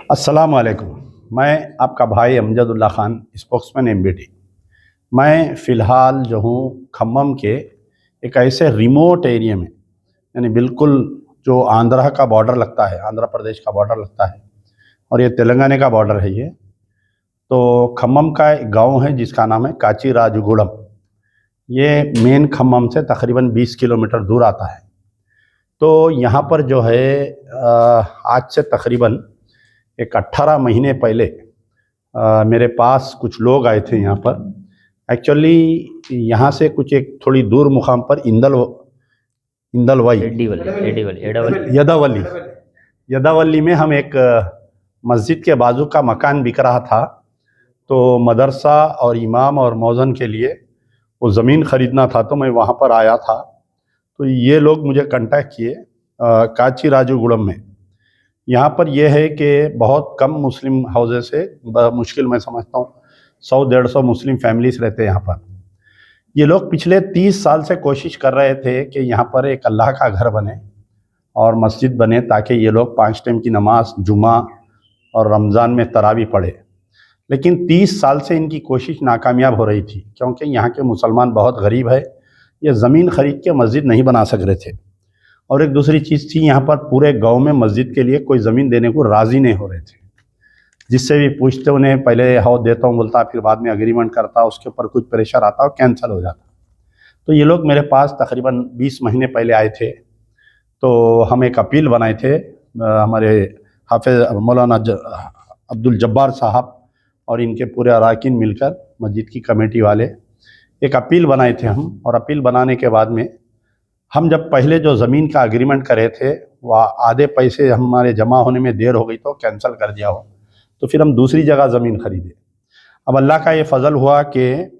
अस्सलाम वालेकुम। मैं आपका भाई अमजदुल्ला ख़ान, स्पोक्समैन एमबीटी। मैं फ़िलहाल जो हूँ खम्मम के एक ऐसे रिमोट एरिया में, यानी बिल्कुल जो आंध्रा का बॉर्डर लगता है, आंध्र प्रदेश का बॉर्डर लगता है और ये तेलंगाना का बॉर्डर है ये। तो खम्मम का एक गांव है जिसका नाम है काचीराजुगुड़म। ये मेन खम्मम से तकरीबन 20 किलोमीटर दूर आता है। तो यहाँ पर जो है आज से तकरीबन एक 18 महीने पहले मेरे पास कुछ लोग आए थे यहाँ पर। एक्चुअली यहाँ से कुछ एक थोड़ी दूर मुकाम पर इंदलवाई यदावली यदावली में हम एक मस्जिद के बाजू का मकान बिक रहा था। तो मदरसा और इमाम और मौज़न के लिए वो ज़मीन ख़रीदना था, तो मैं वहाँ पर आया था। तो ये लोग मुझे कांटेक्ट किए काचीराजुगुड़म में। यहाँ पर यह है कि बहुत कम मुस्लिम हाउसेस है, मुश्किल मैं समझता हूँ 100-150 मुस्लिम फैमिलीज रहते हैं यहाँ पर। ये लोग पिछले 30 साल से कोशिश कर रहे थे कि यहाँ पर एक अल्लाह का घर बने और मस्जिद बने, ताकि ये लोग 5 टाइम की नमाज, जुमा और रमज़ान में तरावी पढ़े। लेकिन 30 साल से इनकी कोशिश नाकामयाब हो रही थी, क्योंकि यहाँ के मुसलमान बहुत गरीब है। ये ज़मीन ख़रीद के मस्जिद नहीं बना सक रहे थे। और एक दूसरी चीज़ थी, यहाँ पर पूरे गांव में मस्जिद के लिए कोई ज़मीन देने को राज़ी नहीं हो रहे थे। जिससे भी पूछते उन्हें, पहले हाउ देता हूँ बोलता, फिर बाद में अग्रीमेंट करता, उसके ऊपर कुछ प्रेशर आता और कैंसिल हो जाता। तो ये लोग मेरे पास तकरीबन 20 महीने पहले आए थे। तो हम एक अपील बनाए थे, हमारे हाफिज़ मौलाना अब्दुल जब्बार साहब और इनके पूरे अरकान मिलकर, मस्जिद की कमेटी वाले, एक अपील बनाए थे हम। और अपील बनाने के बाद में हम जब पहले जो ज़मीन का एग्रीमेंट करे थे, वह आधे पैसे हमारे जमा होने में देर हो गई तो कैंसिल कर दिया हो, तो फिर हम दूसरी जगह ज़मीन ख़रीदे। अब अल्लाह का ये फ़ज़ल हुआ कि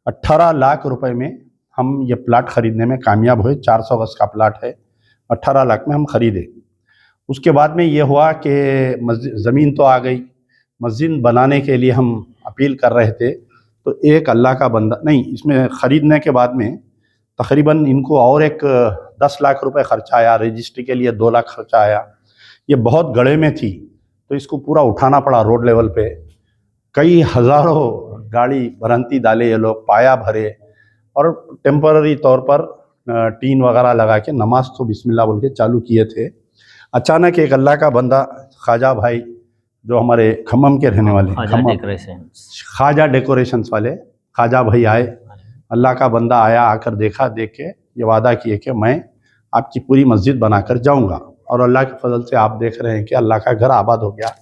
18 लाख रुपए में हम ये प्लाट ख़रीदने में कामयाब हुए। 400 गज़ का प्लाट है, 18 लाख में हम ख़रीदे। उसके बाद में ये हुआ कि ज़मीन तो आ गई, मस्जिद बनाने के लिए हम अपील कर रहे थे। तो एक अल्लाह का बंदा नहीं, इसमें ख़रीदने के बाद में तकरीबन इनको और एक 10 लाख रुपए खर्चा आया, रजिस्ट्री के लिए 2 लाख खर्चा आया। ये बहुत गड़े में थी, तो इसको पूरा उठाना पड़ा रोड लेवल पे। कई हज़ारों गाड़ी भरंती डाले ये लोग, पाया भरे, और टेम्पररी तौर पर टीन वगैरह लगा के नमाज तो बिस्मिल्लाह बोल के चालू किए थे। अचानक एक अल्लाह का बंदा ख्वाजा भाई, जो हमारे खम्मम के रहने वाले, ख्वाजा डेकोरेशंस वाले ख्वाजा भाई आए। अल्लाह का बंदा आया, आकर देखा, देख के ये वादा किए कि मैं आपकी पूरी मस्जिद बनाकर जाऊंगा। और अल्लाह के फजल से आप देख रहे हैं कि अल्लाह का घर आबाद हो गया।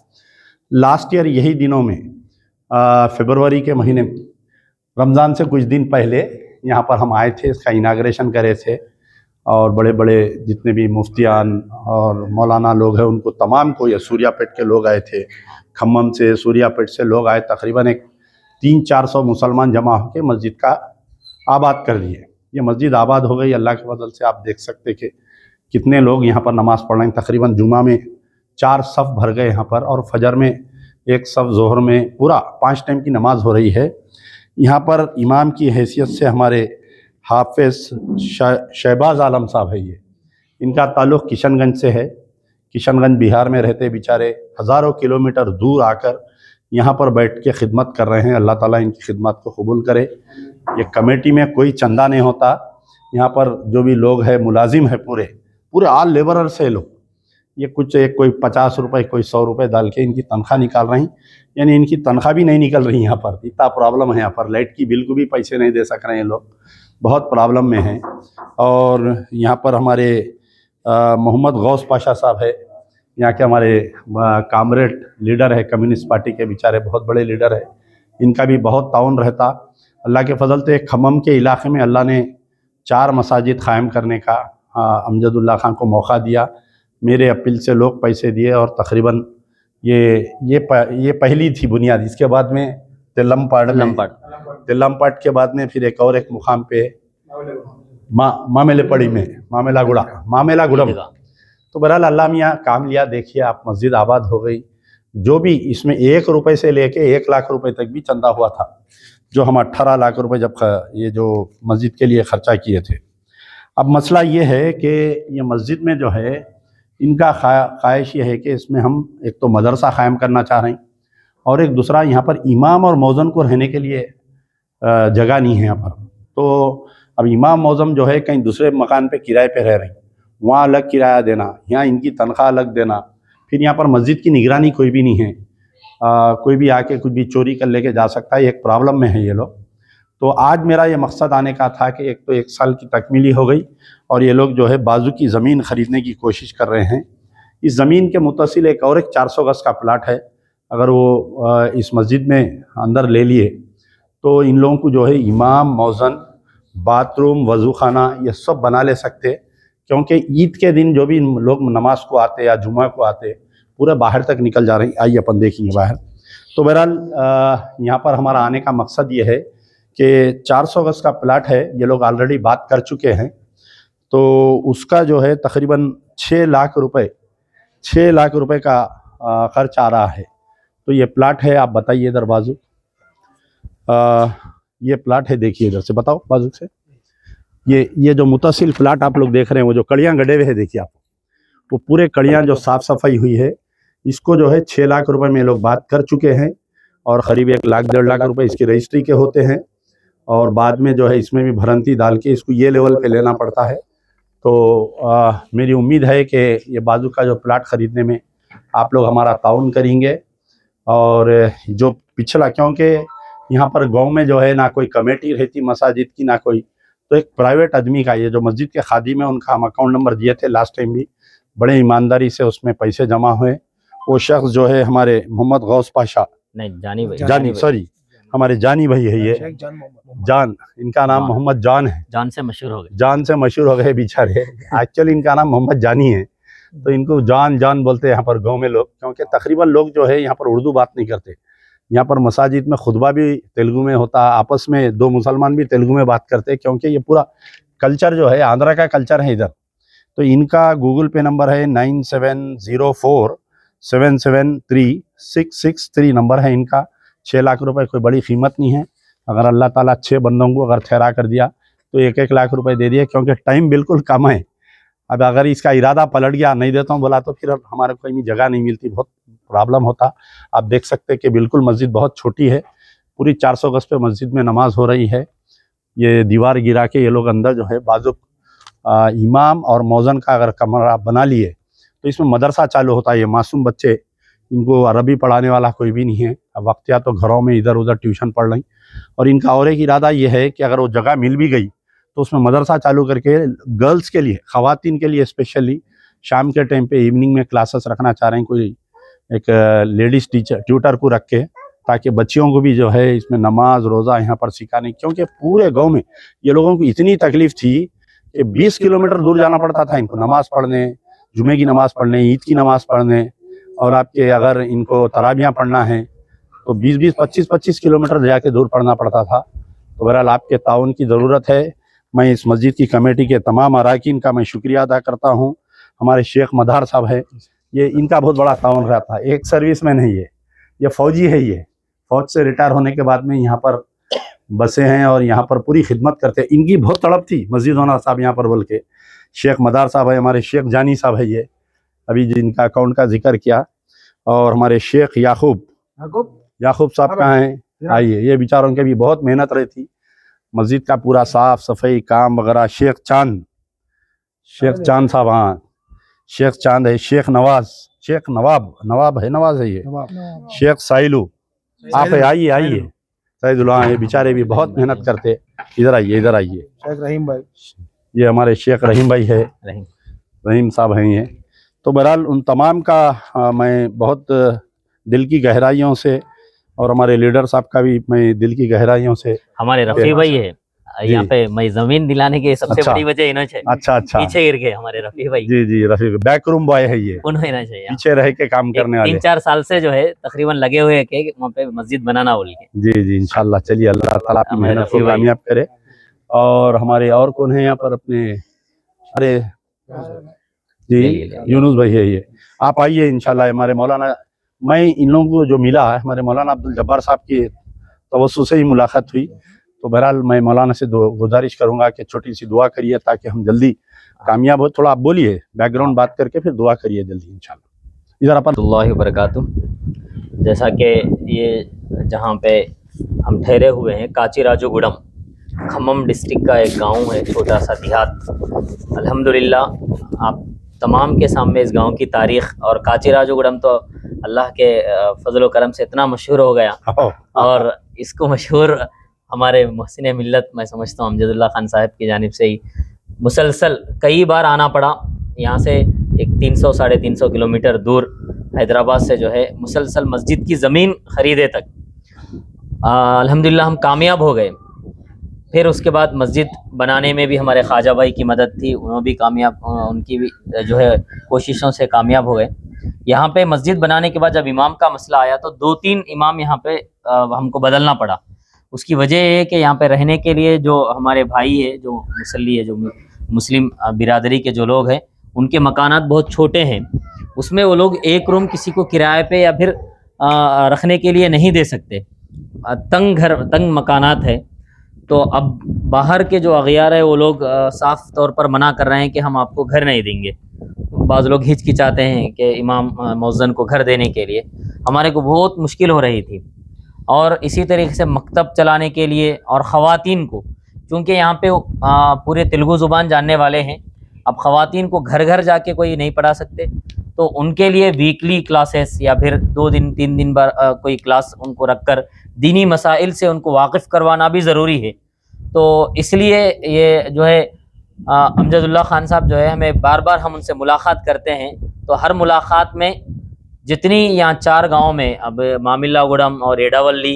लास्ट ईयर यही दिनों में फरवरी के महीने में, रमज़ान से कुछ दिन पहले यहाँ पर हम आए थे, इसका इनाग्रेशन करे थे। और बड़े बड़े जितने भी मुफ्तियान और मौलाना लोग हैं उनको तमाम को, ये सूर्यापेट के लोग आए थे, खम्मम से, सूर्यापेट से लोग आए। तकरीबन एक 300-400 मुसलमान जमा होकर मस्जिद का आबाद कर दिए। ये मस्जिद आबाद हो गई अल्लाह के फजल से। आप देख सकते कि कितने लोग यहाँ पर नमाज़ पढ़ रहे हैं। तकरीबन जुमा में 4 सफ़ भर गए यहाँ पर, और फजर में 1 सफ़, जोहर में पूरा 5 टाइम की नमाज़ हो रही है। यहाँ पर इमाम की हैसियत से हमारे हाफिज़ शहबाज आलम साहब है। ये इनका ताल्लुक़ किशनगंज से है। किशनगंज बिहार में रहते बेचारे हज़ारों किलोमीटर दूर आकर यहाँ पर बैठ के खिदमत कर रहे हैं। अल्लाह ताला इनकी खिदमत को कबूल करे। ये कमेटी में कोई चंदा नहीं होता। यहाँ पर जो भी लोग हैं मुलाजिम है, पूरे ऑल लेबरर से लोग, ये कुछ एक कोई 50 रुपये, कोई 100 रुपये डाल के इनकी तनख्वाह निकाल रही। यानी इनकी तनख्वाह भी नहीं निकल रही यहाँ पर। इतना प्रॉब्लम है यहाँ पर, लाइट की बिल को भी पैसे नहीं दे सक रहे हैं लोग, बहुत प्रॉब्लम में हैं। और यहाँ पर हमारे मोहम्मद गौस पाशा साहब है, यहाँ के हमारे कामरेड लीडर है कम्युनिस्ट पार्टी के, बेचारे बहुत बड़े लीडर है। इनका भी बहुत ताउन रहता। अल्लाह के फजल से खम्मम के इलाके में अल्लाह ने 4 मसाजिद क़ायम करने का अमजदुल्ला खान को मौका दिया। मेरे अपील से लोग पैसे दिए, और तकरीबन ये पहली थी बुनियाद। इसके बाद में तेलमपाट के बाद में फिर एक मुकाम पे मामेलापड़ी में मामेलागुड़म। तो बहरहाल अल्लाह मियाँ काम लिया। देखिए आप, मस्जिद आबाद हो गई। जो भी इसमें 1 रुपये से लेके 1 लाख रुपए तक भी चंदा हुआ था, जो हम 18 लाख रुपए जब ये जो मस्जिद के लिए ख़र्चा किए थे। अब मसला ये है कि ये मस्जिद में जो है, इनका ख्वाहिश ये है कि इसमें हम एक तो मदरसा क़ायम करना चाह रहे हैं और एक दूसरा यहाँ पर इमाम और मौज़न को रहने के लिए जगह नहीं है यहाँ पर। तो अब इमाम मौज़म जो है कहीं दूसरे मकान पे किराए पे रह रहे हैं, वहाँ अलग किराया देना, यहाँ इनकी तनख्वाह अलग देना, फिर यहाँ पर मस्जिद की निगरानी कोई भी नहीं है, कोई भी आके कुछ भी चोरी कर लेके जा सकता है, एक प्रॉब्लम में है ये लोग। तो आज मेरा ये मकसद आने का था कि एक तो 1 साल की तकमीली हो गई और ये लोग जो है बाजू की ज़मीन ख़रीदने की कोशिश कर रहे हैं। इस ज़मीन के मुत्तसिल एक 400 गज़ का प्लाट है, अगर वो इस मस्जिद में अंदर ले लिए तो इन लोगों को जो है इमाम, मौज़न, बाथरूम, वज़ू खाना ये सब बना ले सकते, क्योंकि ईद के दिन जो भी लोग नमाज को आते या जुमा को आते पूरे बाहर तक निकल जा रहे हैं। आइए अपन देखेंगे बाहर। तो बहरहाल यहाँ पर हमारा आने का मकसद ये है कि 400 गज़ का प्लाट है, ये लोग ऑलरेडी बात कर चुके हैं, तो उसका जो है तकरीबन 6 लाख रुपए का खर्च आ रहा है। तो ये प्लाट है, आप बताइए इधर बाजू, ये प्लाट है, देखिए इधर से बताओ बाजू से, ये जो मुतसिल प्लाट आप लोग देख रहे हैं, वो जो कड़ियाँ गड़े हुए हैं देखिए आप, वो पूरे कड़ियाँ जो साफ़ सफाई हुई है, इसको जो है 6 लाख रुपए में लोग बात कर चुके हैं और क़रीब 1 लाख 1.5 लाख रुपए इसकी रजिस्ट्री के होते हैं और बाद में जो है इसमें भी भरंती डाल के इसको ये लेवल पे लेना पड़ता है। तो मेरी उम्मीद है कि ये बाजू का जो प्लाट ख़रीदने में आप लोग हमारा ताउन करेंगे और जो पिछला, क्योंकि यहाँ पर गांव में जो है ना कोई कमेटी रहती मसाजिद की ना कोई, तो एक प्राइवेट आदमी का, ये जो मस्जिद के खादिम है उनका हम अकाउंट नंबर दिए थे लास्ट टाइम भी, बड़े ईमानदारी से उसमें पैसे जमा हुए। वो शख्स जो है हमारे मोहम्मद गौस पाशा, नहीं जानी सॉरी हमारे जानी भाई है, ये जान, इनका नाम मोहम्मद जान है, जान से मशहूर हो गए बेचारे। एक्चुअली इनका नाम मोहम्मद जानी है, तो इनको जान बोलते हैं यहाँ पर गांव में लोग, क्योंकि तकरीबन लोग जो है यहाँ पर उर्दू बात नहीं करते। यहाँ पर मसाजिद में खुतबा भी तेलुगु में होता, आपस में 2 मुसलमान भी तेलुगु में बात करते हैं, क्योंकि ये पूरा कल्चर जो है आंध्रा का कल्चर है इधर। तो इनका गूगल पे नंबर है 9704773663 नंबर है इनका। 6 लाख रुपए कोई बड़ी कीमत नहीं है, अगर अल्लाह ताला 6 बंदों को अगर ठहरा कर दिया तो 1-1 लाख रुपए दे दिए, क्योंकि टाइम बिल्कुल कम है। अब अगर इसका इरादा पलट गया, नहीं देता हूँ बोला, तो फिर हमारे कोई भी जगह नहीं मिलती, बहुत प्रॉब्लम होता। आप देख सकते हैं कि बिल्कुल मस्जिद बहुत छोटी है, पूरी 400 गज़ पे मस्जिद में नमाज हो रही है। ये दीवार गिरा के ये लोग अंदर जो है बाजू इमाम और मौज़न का अगर कमरा बना लिए तो इसमें मदरसा चालू होता है। ये मासूम बच्चे, इनको अरबी पढ़ाने वाला कोई भी नहीं है, अब वक्तिया तो घरों में इधर उधर ट्यूशन पढ़ रही। और इनका और एक इरादा ये है कि अगर वो जगह मिल भी गई तो उसमें मदरसा चालू करके गर्ल्स के लिए, ख़वातीन के लिए स्पेशली शाम के टाइम पे इवनिंग में क्लासेस रखना चाह रहे हैं, कोई एक लेडीज़ ट्यूटर को रख के, ताकि बच्चियों को भी जो है इसमें नमाज रोज़ा यहाँ पर सिखाने। क्योंकि पूरे गांव में ये लोगों को इतनी तकलीफ़ थी कि 20 किलोमीटर दूर जाना पड़ता था इनको नमाज़ पढ़ने, जुमे की नमाज़ पढ़ने, ईद की नमाज़ पढ़ने, और आपके अगर इनको तराबियाँ पढ़ना है तो 20-20, 25-25 किलोमीटर जाके दूर पढ़ना पड़ता था। तो बहरहाल आपके ताउन की ज़रूरत है। मैं इस मस्जिद की कमेटी के तमाम अरकान का मैं शुक्रिया अदा करता हूँ। हमारे शेख मदार साहब है, ये इनका बहुत बड़ा ताउन रहता है। एक सर्विसमैन है ये फ़ौजी है, ये फ़ौज से रिटायर होने के बाद में यहाँ पर बसे हैं और यहाँ पर पूरी खिदमत करते हैं। इनकी बहुत तड़प थी मस्जिद होना साहब यहाँ पर बोल के। शेख मदार साहब है, हमारे शेख जानी साहब है, ये अभी जिनका अकाउंट का जिक्र किया, और हमारे शेख याकूब साहब कहाँ हैं, आइए। ये बेचारों के भी बहुत मेहनत रही थी मस्जिद का पूरा साफ सफाई काम वगैरह। शेख चांद साहब, हाँ शेख चांद है, शेख नवाब है ये, शेख साइलू, आप आइए सईदुल्लाह, ये बेचारे भी बहुत मेहनत करते। इधर आइए शेख रहीम भाई, ये हमारे शेख रहीम भाई है, रहीम साहब हैं ये। तो बहरहाल उन तमाम का मैं बहुत दिल की गहराइयों से, और हमारे लीडर साहब का भी मैं दिल की गहराइयों से, हमारे रफ़ी भाई है यहाँ पे, मैं जमीन दिलाने की सबसे बड़ी वजह इन्होंने, अच्छा पीछे गिर गए हमारे रफ़ी भाई, जी रफ़ी बैक रूम बॉय है ये, उन्होंने पीछे रह के काम करने वाले 3-4 साल से जो है तकरीबन लगे हुए हैं कि वहाँ पे मस्जिद बनाना बोल के। जी इंशाल्लाह, चलिए अल्लाह ताला आपकी मेहनत को कामयाब करे। और हमारे और कौन है यहाँ पर अपने, अरे जी यूनुस भाई है ये, आप आइए इंशाल्लाह। हमारे मौलाना, मैं इन लोगों को जो मिला है, हमारे मौलाना अब्दुल जब्बार साहब की तवज्जो से ही मुलाकात हुई। तो बहरहाल मैं मौलाना से गुजारिश करूंगा कि छोटी सी दुआ करिए ताकि हम जल्दी कामयाब हो। थोड़ा आप बोलिए बैकग्राउंड बात करके, फिर दुआ करिए जल्दी इंशाल्लाह। इधर अपन अल्लाह वबरकातुहू। जैसा कि ये जहाँ पे हम ठहरे हुए हैं काचिराजुगुड़म, खम्मम डिस्ट्रिक्ट का एक गांव है, छोटा सा देहात। अल्हम्दुलिल्लाह आप तमाम के सामने इस गांव की तारीख़, और काचिराजुगुड़म तो अल्लाह के फजल व करम से इतना मशहूर हो गया, और इसको मशहूर हमारे मोहसिन मिल्लत, मैं समझता हूँ अमजदुल्ला खान साहब की जानिब से ही मुसलसल कई बार आना पड़ा। यहाँ से एक 300 साढ़े 300 किलोमीटर दूर हैदराबाद से जो है मुसलसल मस्जिद की ज़मीन ख़रीदे तक अल्हम्दुलिल्लाह हम कामयाब हो गए। फिर उसके बाद मस्जिद बनाने में भी हमारे ख्वाजा भाई की मदद थी, उन्होंने भी कामयाब, उनकी भी जो है कोशिशों से कामयाब हो गए। यहाँ पे मस्जिद बनाने के बाद जब इमाम का मसला आया तो 2-3 इमाम यहाँ पे हमको बदलना पड़ा। उसकी वजह ये है कि यहाँ पे रहने के लिए जो हमारे भाई है, जो मुसल्ली है, जो मुस्लिम बिरादरी के जो लोग हैं, उनके मकानात बहुत छोटे हैं। उसमें वो लोग एक रूम किसी को किराए पे या फिर रखने के लिए नहीं दे सकते। तंग मकानात है। तो अब बाहर के जो अगियार है वो लोग साफ तौर पर मना कर रहे हैं कि हम आपको घर नहीं देंगे। बाज़ लोग हिचकिचाते हैं कि इमाम मौज़न को घर देने के लिए। हमारे को बहुत मुश्किल हो रही थी। और इसी तरीके से मकतब चलाने के लिए, और ख़वातीन को, क्योंकि यहाँ पे पूरे तेलुगु ज़ुबान जानने वाले हैं, अब ख़वातीन को घर घर जाके कोई नहीं पढ़ा सकते, तो उनके लिए वीकली क्लासेस या फिर 2 दिन 3 दिन बार कोई क्लास उनको रखकर दीनी मसाइल से उनको वाकिफ़ करवाना भी ज़रूरी है। तो इसलिए ये जो है अमजदुल्ला खान साहब जो है, हमें बार बार हम उनसे मुलाकात करते हैं, तो हर मुलाकात में जितनी यहाँ 4 गाँव में, अब मामिल्लागुड़म और एडावल्ली,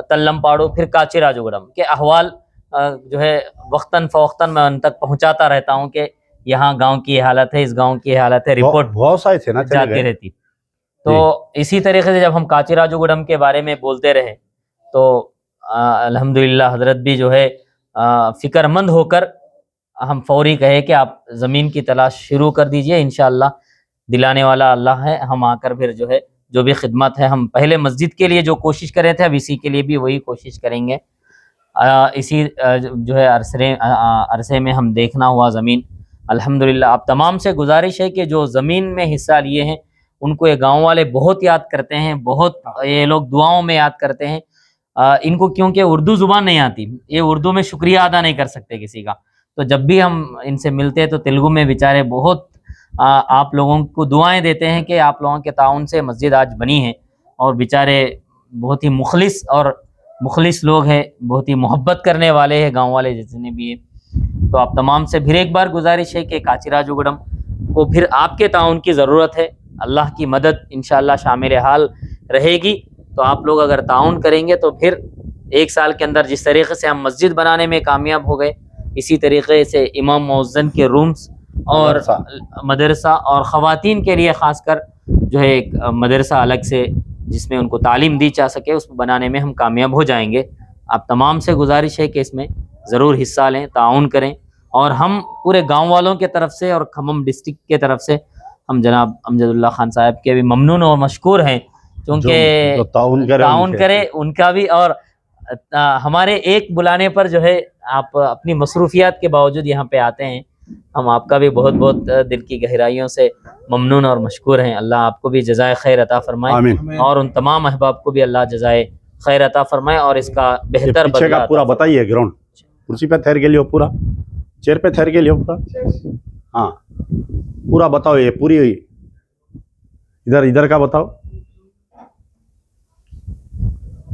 तल्लमपाड़ू, फिर काचिराजुगुड़म के अहवाल जो है वक्तन फ़वक्तन मैं उन तक पहुँचाता रहता हूँ कि यहाँ गांव की हालत है, इस गांव की हालत है, रिपोर्ट बहुत सारे थे ना जाती रहती। तो इसी तरीके से जब हम काचिराजुगुड़म के बारे में बोलते रहे तो अल्हम्दुलिल्लाह हज़रत भी जो है फ़िक्रमंद होकर हम फौरी कहे कि आप ज़मीन की तलाश शुरू कर दीजिए, इंशाअल्लाह दिलाने वाला अल्लाह है। हम आकर फिर जो है जो भी खिदमत है, हम पहले मस्जिद के लिए जो कोशिश कर रहे थे, अब इसी के लिए भी वही कोशिश करेंगे। इसी जो है अरसे में हम देखना हुआ ज़मीन, अल्हम्दुलिल्लाह। आप तमाम से गुजारिश है कि जो ज़मीन में हिस्सा लिए हैं उनको ये गांव वाले बहुत याद करते हैं, बहुत ये लोग दुआओं में याद करते हैं इनको, क्योंकि उर्दू ज़ुबान नहीं आती, ये उर्दू में शुक्रिया अदा नहीं कर सकते किसी का। तो जब भी हम इनसे मिलते हैं तो तेलुगु में बेचारे बहुत आप लोगों को दुआएं देते हैं कि आप लोगों के ताउन से मस्जिद आज बनी है, और बेचारे बहुत ही मुखलिस लोग हैं, बहुत ही मोहब्बत करने वाले हैं गाँव वाले जितने भी हैं। तो आप तमाम से फिर एक बार गुजारिश है कि काचिराजुगुड़म को फिर आपके ताउन की ज़रूरत है। अल्लाह की मदद इंशाअल्लाह शामिल हाल रहेगी। तो आप लोग अगर ताउन करेंगे तो फिर 1 साल के अंदर जिस तरीके से हम मस्जिद बनाने में कामयाब हो गए, इसी तरीके से इमाम मौज़न के रूम्स और मदरसा, और ख़वातीन के लिए ख़ासकर जो है एक मदरसा अलग से जिसमें उनको तालीम दी जा सके, उसको बनाने में हम कामयाब हो जाएंगे। आप तमाम से गुजारिश है कि इसमें ज़रूर हिस्सा लें, ताउन करें, और हम पूरे गांव वालों के तरफ से और खम्मम डिस्ट्रिक्ट के तरफ से हम जनाब अमजदुल्ला खान साहब के भी ममनून और मशकूर हैं, क्योंकि ताउन करे उनका भी, और हमारे एक बुलाने पर जो है आप अपनी मसरूफियात के बावजूद यहाँ पे आते हैं। हम आपका भी बहुत बहुत दिल की गहराइयों से ममनून और मशकूर हैं। अल्लाह आपको भी जज़ाए खैर अता फरमाए, और उन तमाम अहबाब को भी अल्लाह जज़ाए खैर अता फरमाए, और इसका बेहतर पीछे का पूरा बताइए ग्राउंड। कुर्सी पे ठहर के लियो, पूरा चेयर पे ठहर के लियो पूरा। हाँ पूरा बताओ, ये पूरी इधर का बताओ।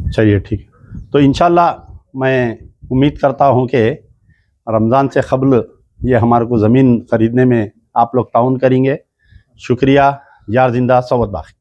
चलिए ठीक है। तो इंशाल्लाह मैं उम्मीद करता हूँ कि रमज़ान से क़ब्ल ये हमारे को ज़मीन ख़रीदने में आप लोग ताउन करेंगे। शुक्रिया। यार जिंदा सवत बाकी।